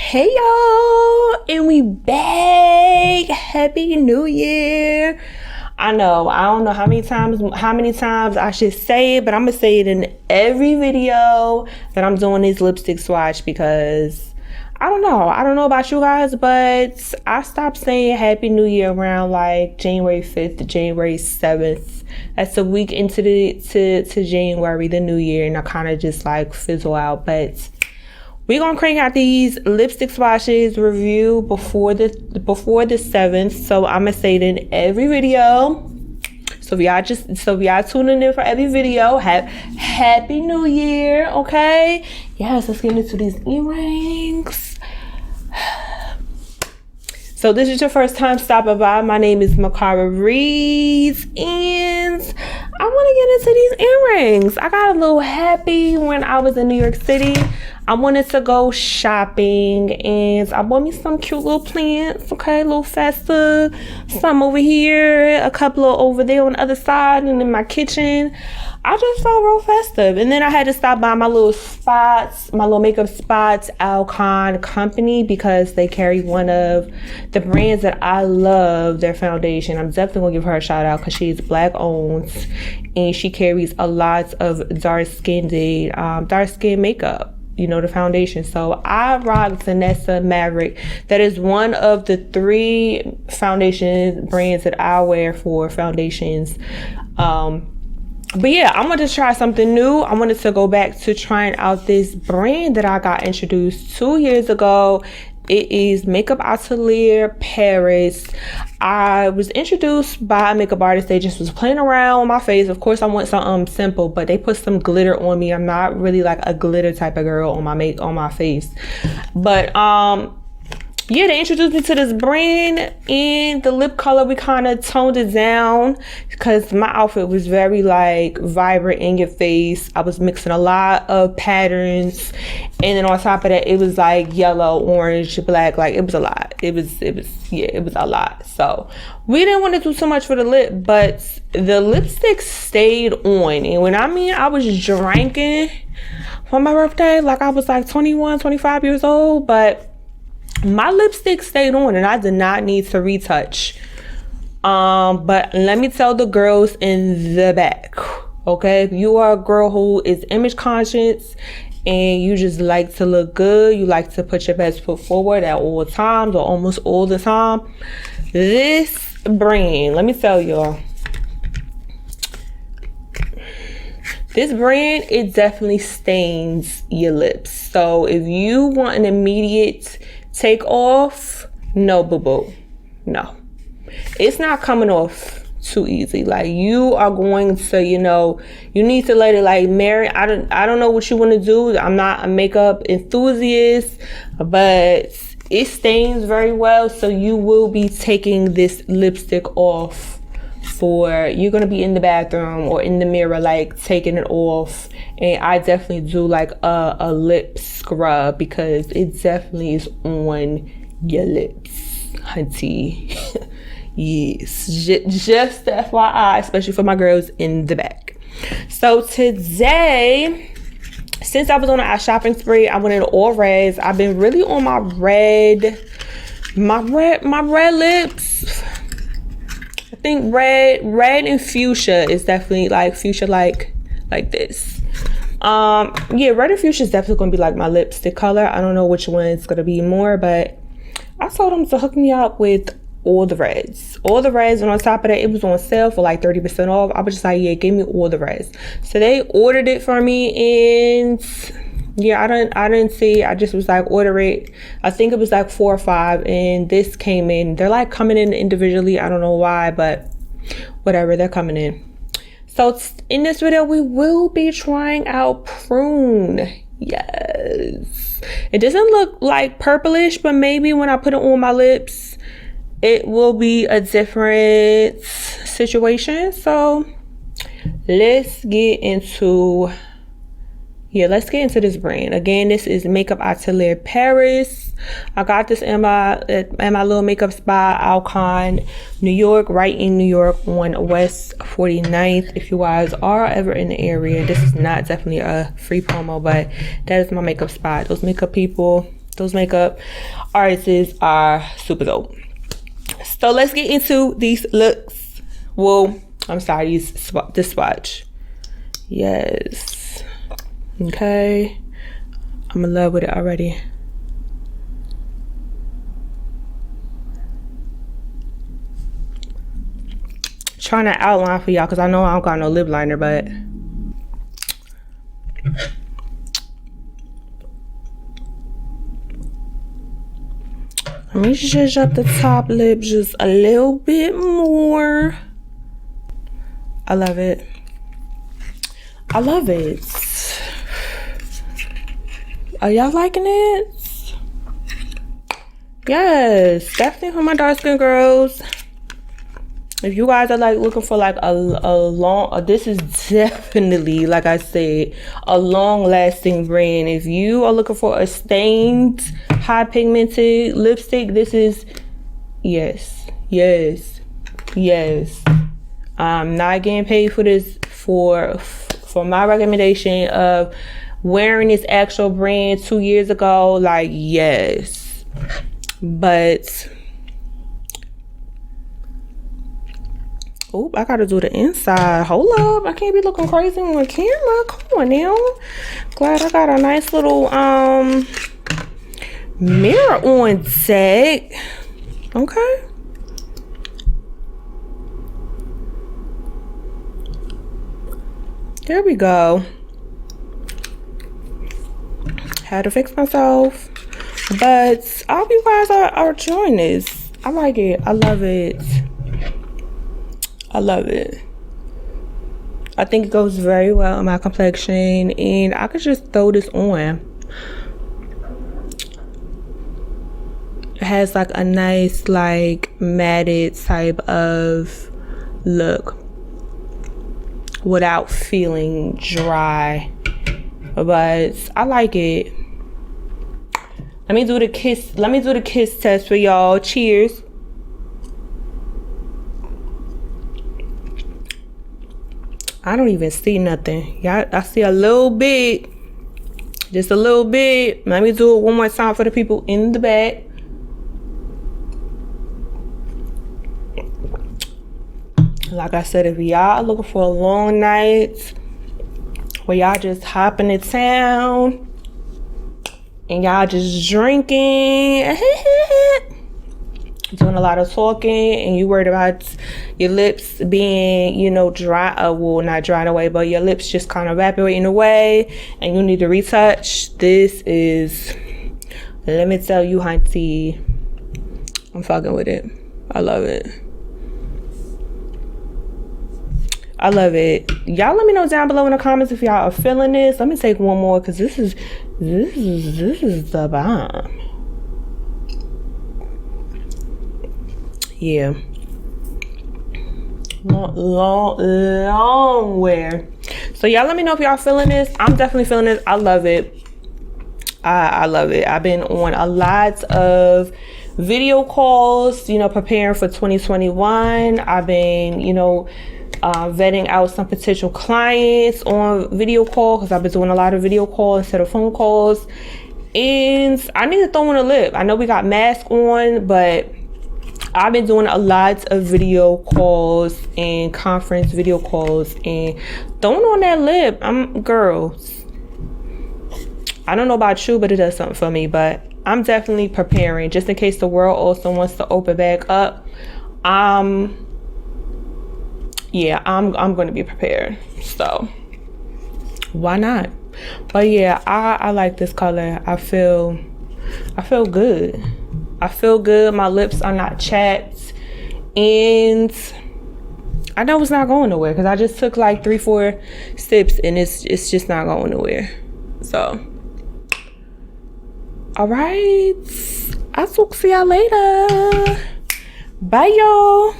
Hey y'all, and we back. Happy New Year. I know, I don't know how many times I should say it, but I'm gonna say it in every video that I'm doing this lipstick swatch because I don't know about you guys, but I stopped saying Happy New Year around like January 5th to January 7th. That's a week into to January, the new year, and I kind of just like fizzle out. But we're gonna crank out these lipstick swatches review before the 7th. So I'm gonna say it in every video. So if y'all tuning in for every video, Happy New Year, okay? Yes, let's get into these earrings. So this is your first time stopping by. My name is Mikara Reid, and I want to get into these earrings. I got a little happy when I was in New York City. I wanted to go shopping, and I bought me some cute little plants, okay? A little festive, some over here, a couple of over there on the other side, and in my kitchen. I just felt real festive. And then I had to stop by my little makeup spots, Alcon Company, because they carry one of the brands that I love, their foundation. I'm definitely gonna give her a shout out because she's Black owned, and she carries a lot of dark skin makeup, you know, the foundation. So I rock Vanessa Maverick. That is one of the 3 foundation brands that I wear for foundations. But yeah, I'm gonna just try something new. I wanted to go back to trying out this brand that I got introduced 2 years ago. It is Makeup Atelier Paris. I was introduced by a makeup artist. They just was playing around with my face. Of course, I want something simple, but they put some glitter on me. I'm not really like a glitter type of girl on my face. But yeah, they introduced me to this brand, and the lip color, we kind of toned it down because my outfit was very like vibrant in your face. I was mixing a lot of patterns, and then on top of that, it was like yellow, orange, black. Like it was a lot. It was a lot. So we didn't want to do so much for the lip, but the lipstick stayed on. And when I was drinking for my birthday, like I was like 21, 25 years old, but my lipstick stayed on and I did not need to retouch. But let me tell the girls in the back, okay? If you are a girl who is image conscious and you just like to look good, you like to put your best foot forward at all times or almost all the time, this brand, let me tell y'all, this brand, it definitely stains your lips. So if you want an immediate take off, no, boo-boo, no, it's not coming off too easy. Like you are going to, you need to let it like marinate. I don't know what you want to do. I'm not a makeup enthusiast, but it stains very well. So you will be taking this lipstick off you're gonna be in the bathroom or in the mirror, like taking it off. And I definitely do like a lip scrub because it definitely is on your lips, hunty. Yes, just FYI, especially for my girls in the back. So today, since I was on a shopping spree, I went in all reds. I've been really on my red lips. I think red and fuchsia is definitely like fuchsia like this. Yeah, red and fuchsia is definitely gonna be like my lipstick color. I don't know which one it's gonna be more, but I told them to hook me up with all the reds, and on top of that, it was on sale for like 30% off. I was just like, yeah, give me all the reds. So they ordered it for me, and yeah, I didn't see. I just was like, order it. I think it was like 4 or 5, and this came in. They're like coming in individually. I don't know why, but whatever, they're coming in. So in this video, we will be trying out Prune. Yes, it doesn't look like purplish, but maybe when I put it on my lips, it will be a different situation. So let's get into this brand. Again, this is Makeup Atelier Paris. I got this in my little makeup spot, Alcon, New York, right in New York on West 49th. If you guys are ever in the area, this is not definitely a free promo, but that is my makeup spot. Those makeup people, Those makeup artists are super dope. So let's get into these looks. Well, I'm sorry, this swatch. Yes. Okay. I'm in love with it already. Trying to outline for y'all because I know I don't got no lip liner, but let me zhuzh up the top lip just a little bit more. I love it. I love it. Are y'all liking it? Yes, definitely for my dark skin girls. If you guys are like looking for like a long, this is definitely, like I said, a long lasting brand. If you are looking for a stained, high pigmented lipstick, this is, yes. I'm not getting paid for this, for my recommendation of wearing this actual brand 2 years ago, like, yes. But oh, I gotta do the inside. Hold up, I can't be looking crazy on camera. Come on now. Glad I got a nice little mirror on deck. Okay. There we go. Had to fix myself, but I hope you guys are enjoying this. I like it. I love it. I love it. I think it goes very well on my complexion, and I could just throw this on. It has like a nice like matted type of look without feeling dry, but I like it. Let me do the kiss test for y'all. Cheers. I don't even see nothing. Yeah, I see a little bit. Just a little bit. Let me do it one more time for the people in the back. Like I said, if y'all looking for a long night where y'all just hopping in town and y'all just drinking, doing a lot of talking, and you worried about your lips being, you know, dry, well, not drying away, but your lips just kind of evaporating away and you need to retouch, this is, let me tell you, hunty, I'm fucking with it. I love it. I love it. Y'all let me know down below in the comments if y'all are feeling this. Let me take one more because this is the bomb. Yeah. Long wear. So y'all let me know if y'all feeling this. I'm definitely feeling this. I love it. I love it. I've been on a lot of video calls, you know, preparing for 2021. I've been, you know, vetting out some potential clients on video call because I've been doing a lot of video calls instead of phone calls. And I need to throw in a lip. I know we got mask on, but I've been doing a lot of video calls and conference video calls and throwing on that lip. Girls, I don't know about you, but it does something for me. But I'm definitely preparing just in case the world also wants to open back up. Yeah, I'm going to be prepared. So why not? But yeah, I like this color. I feel good. I feel good. My lips are not chapped, and I know it's not going nowhere because I just took like 3-4 sips and it's just not going nowhere. So all right, I'll see y'all later. Bye y'all.